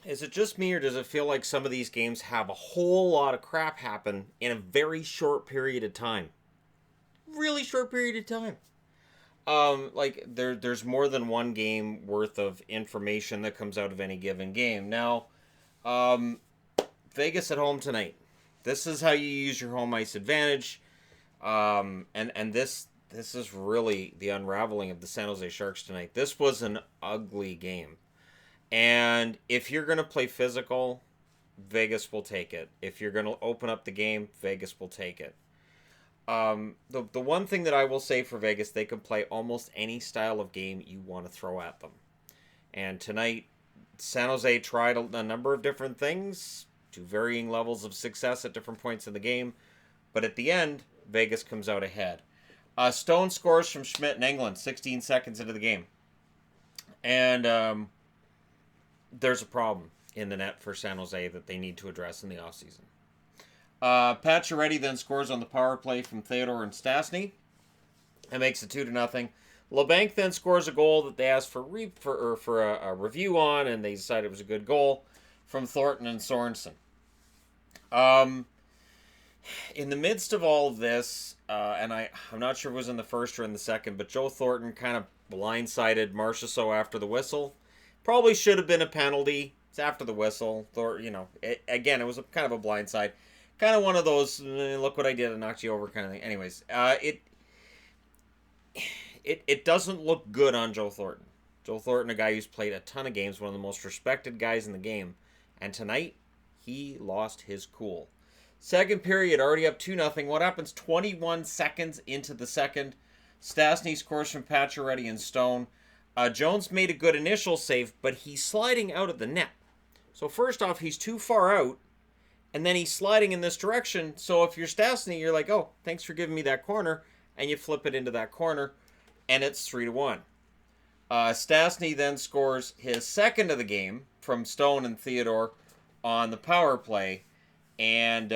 Is it just me, or does it feel like some of these games have a whole lot of crap happen in a very short period of time? Really short period of time. Like there's more than one game worth of information that comes out of any given game. Now, um, Vegas at home tonight. This is how you use your home ice advantage. And this is really the unraveling of the San Jose Sharks tonight. This was an ugly game. And if you're going to play physical, Vegas will take it. If you're going to open up the game, Vegas will take it. The one thing that I will say for Vegas, they can play almost any style of game you want to throw at them. And tonight, San Jose tried a number of different things to varying levels of success at different points in the game. But at the end, Vegas comes out ahead. Stone scores from Schmidt in England 16 seconds into the game. And there's a problem in the net for San Jose that they need to address in the offseason. Pacioretty then scores on the power play from Theodore and Stastny. It makes it 2-0. LeBanc then scores a goal that they asked for a review on, and they decided it was a good goal from Thornton and Sorensen. In the midst of all of this, and I'm not sure if it was in the first or in the second, but Joe Thornton kind of blindsided Marchessault after the whistle. Probably should have been a penalty. It's after the whistle. Again, it was kind of a blindside. Kind of one of those, look what I did, I knocked you over kind of thing. Anyways, it doesn't look good on Joe Thornton. Joe Thornton, a guy who's played a ton of games, one of the most respected guys in the game. And tonight, he lost his cool. Second period, already up 2-0. What happens 21 seconds into the second? Stastny scores from Pacioretty and Stone. Jones made a good initial save, but he's sliding out of the net. So first off, he's too far out, and then he's sliding in this direction. So if you're Stastny, you're like, oh, thanks for giving me that corner, and you flip it into that corner, and it's 3-1. Stastny then scores his second of the game from Stone and Theodore on the power play. And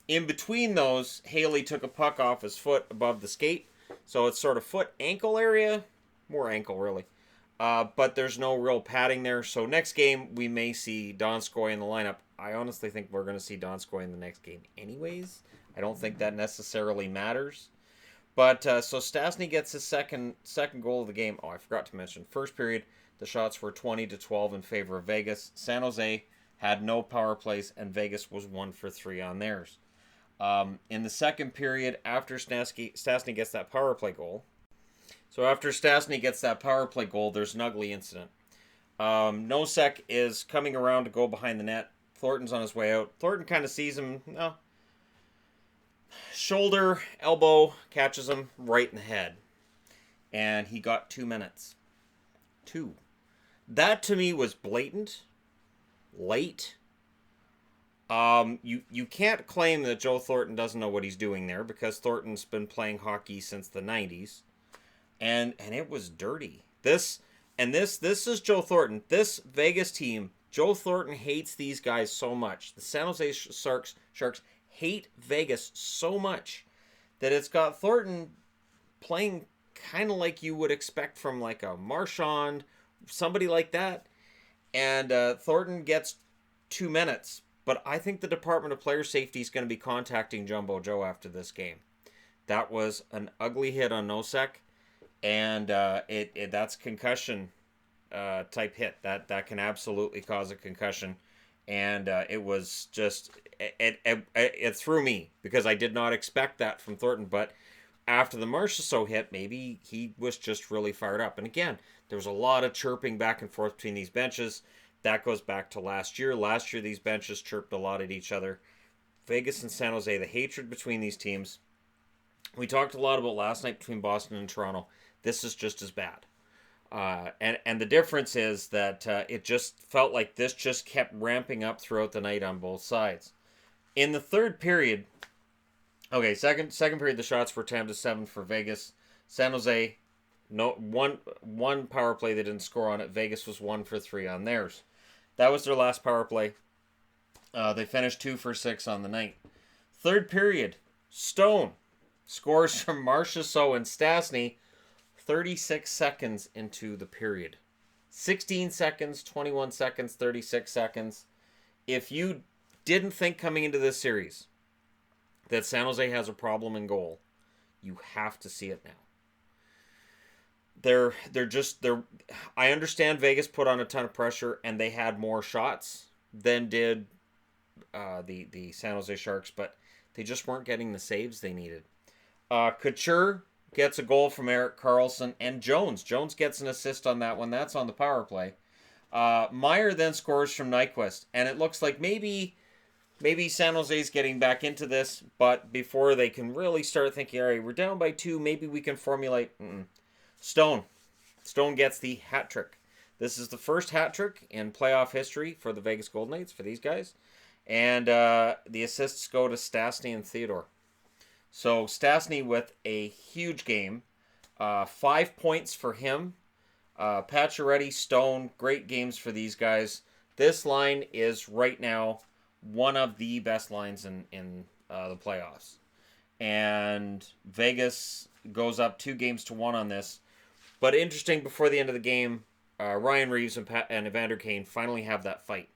in between those, Haley took a puck off his foot above the skate. So it's sort of foot-ankle area. More ankle, really. But there's no real padding there. So next game, we may see Donskoy in the lineup. I honestly think we're going to see Donskoy in the next game anyways. I don't think that necessarily matters. But so Stastny gets his second goal of the game. Oh, I forgot to mention. First period, the shots were 20-12 in favor of Vegas. San Jose had no power plays, and Vegas was 1 for 3 on theirs. In the second period, after Stastny gets that power play goal, there's an ugly incident. Nosek is coming around to go behind the net. Thornton's on his way out. Thornton kind of sees him. Shoulder, elbow, catches him right in the head. And he got 2 minutes. 2. That to me was blatant. Late. You can't claim that Joe Thornton doesn't know what he's doing there, because Thornton's been playing hockey since the 90s. And it was dirty. This is Joe Thornton. This Vegas team, Joe Thornton hates these guys so much. The San Jose Sharks hate Vegas so much that it's got Thornton playing kind of like you would expect from like a Marchand, somebody like that. And Thornton gets 2 minutes. But I think the Department of Player Safety is going to be contacting Jumbo Joe after this game. That was an ugly hit on Nosek. And that's concussion type hit. That can absolutely cause a concussion. And it was just... It threw me, because I did not expect that from Thornton. But after the Marchessault hit, maybe he was just really fired up. And again, there was a lot of chirping back and forth between these benches. That goes back to last year. Last year, these benches chirped a lot at each other. Vegas and San Jose, the hatred between these teams. We talked a lot about last night between Boston and Toronto. This is just as bad. And the difference is that it just felt like this just kept ramping up throughout the night on both sides. In the third period, second period, the shots were 10-7 for Vegas. San Jose, one power play they didn't score on it. Vegas was 1 for 3 on theirs. That was their last power play. They finished 2 for 6 on the night. Third period, Stone scores from Marchessault and Stastny 36 seconds into the period. 16 seconds, 21 seconds, 36 seconds. If you didn't think coming into this series that San Jose has a problem in goal, you have to see it now. They're I understand Vegas put on a ton of pressure and they had more shots than did the San Jose Sharks, but they just weren't getting the saves they needed. Couture gets a goal from Erik Karlsson, and Jones gets an assist on that one. That's on the power play. Meyer then scores from Nyquist, and it looks like maybe San Jose's getting back into this, but before they can really start thinking, all right, we're down by 2, maybe we can formulate. Stone gets the hat trick. This is the first hat trick in playoff history for the Vegas Golden Knights, for these guys. And the assists go to Stastny and Theodore. So Stastny with a huge game. 5 points for him. Pacioretty, Stone, great games for these guys. This line is right now one of the best lines in the playoffs. And Vegas goes up 2-1 on this. But interesting, before the end of the game, Ryan Reeves and Evander Kane finally have that fight.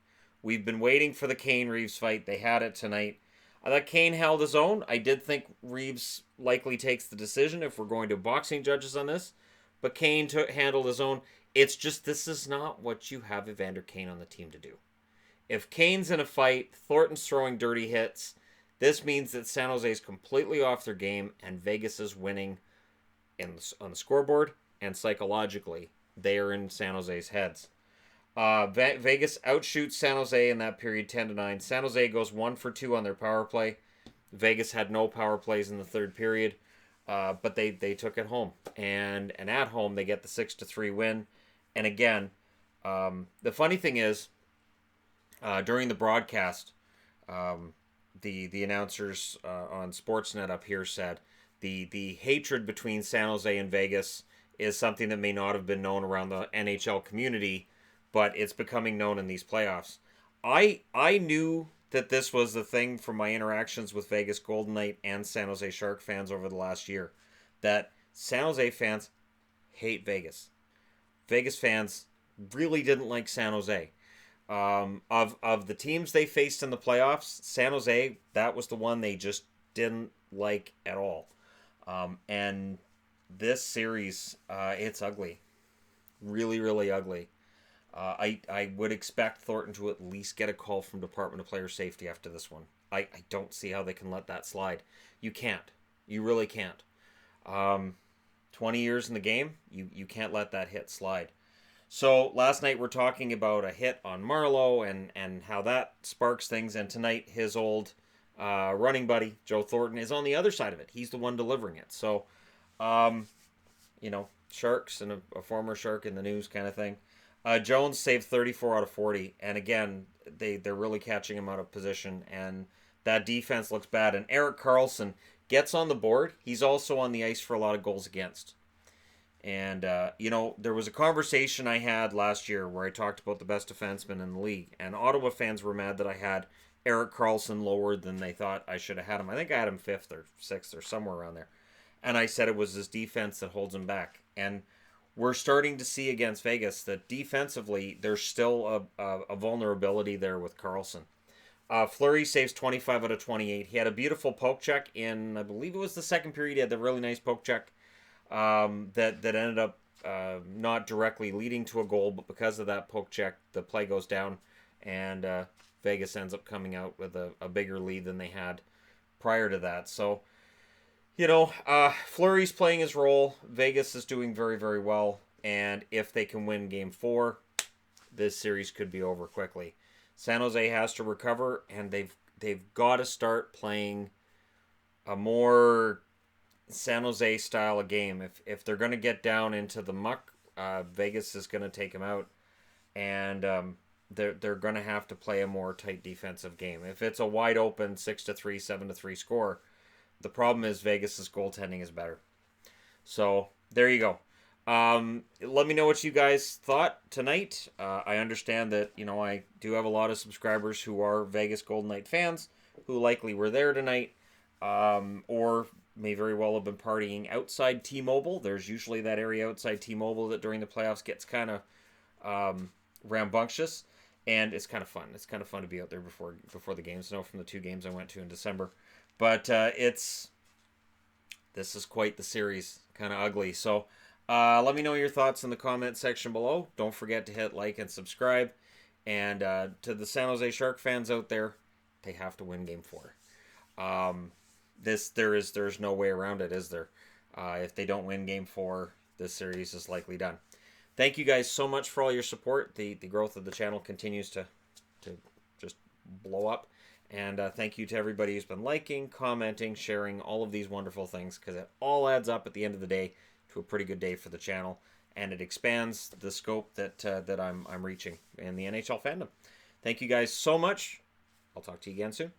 We've been waiting for the Kane-Reeves fight. They had it tonight. I thought Kane held his own. I did think Reeves likely takes the decision if we're going to boxing judges on this. But Kane handled his own. It's just, this is not what you have Evander Kane on the team to do. If Kane's in a fight, Thornton's throwing dirty hits, this means that San Jose is completely off their game and Vegas is winning on the scoreboard, and psychologically, they are in San Jose's heads. Vegas outshoots San Jose in that period 10-9. San Jose goes 1 for 2 on their power play. Vegas had no power plays in the third period, but they took it home. And at home, they get the 6-3 win. And again, the funny thing is, during the broadcast, the announcers on Sportsnet up here said the hatred between San Jose and Vegas is something that may not have been known around the NHL community, but it's becoming known in these playoffs. I knew that this was the thing from my interactions with Vegas Golden Knight and San Jose Shark fans over the last year, that San Jose fans hate Vegas. Vegas fans really didn't like San Jose. Of the teams they faced in the playoffs, San Jose, that was the one they just didn't like at all. And this series, it's ugly. Really, really ugly. I would expect Thornton to at least get a call from Department of Player Safety after this one. I don't see how they can let that slide. You can't. You really can't. 20 years in the game, you can't let that hit slide. So last night we're talking about a hit on Marleau and how that sparks things. And tonight his old running buddy, Joe Thornton, is on the other side of it. He's the one delivering it. So, Sharks and a former Shark in the news kind of thing. Jones saved 34 out of 40. And again, they're really catching him out of position. And that defense looks bad. And Erik Karlsson gets on the board. He's also on the ice for a lot of goals against. And, there was a conversation I had last year where I talked about the best defenseman in the league. And Ottawa fans were mad that I had Erik Karlsson lower than they thought I should have had him. I think I had him 5th or 6th or somewhere around there. And I said it was his defense that holds him back. And we're starting to see against Vegas that defensively there's still a vulnerability there with Karlsson. Fleury saves 25 out of 28. He had a beautiful poke check in, I believe it was the second period. He had the really nice poke check. That ended up not directly leading to a goal, but because of that poke check, the play goes down, and Vegas ends up coming out with a bigger lead than they had prior to that. So, Fleury's playing his role. Vegas is doing very, very well, and if they can win Game 4, this series could be over quickly. San Jose has to recover, and they've got to start playing a more San Jose style of game. If they're going to get down into the muck, Vegas is going to take them out, and they're going to have to play a more tight defensive game. If it's a wide open 6-3, 7-3 score, the problem is Vegas's goaltending is better. So there you go. Let me know what you guys thought tonight. I understand that I do have a lot of subscribers who are Vegas Golden Knight fans who likely were there tonight, or may very well have been partying outside T-Mobile. There's usually that area outside T-Mobile that during the playoffs gets kind of rambunctious, and it's kind of fun. It's kind of fun to be out there before the games. I know from the 2 games I went to in December, but this is quite the series. Kind of ugly. So let me know your thoughts in the comment section below. Don't forget to hit like and subscribe. And to the San Jose Shark fans out there, they have to win Game 4. There's no way around it, is there? If they don't win Game 4, this series is likely done. Thank you guys so much for all your support. The growth of the channel continues to just blow up. And thank you to everybody who's been liking, commenting, sharing, all of these wonderful things, because it all adds up at the end of the day to a pretty good day for the channel, and it expands the scope that I'm reaching in the NHL fandom. Thank you guys so much. I'll talk to you again soon.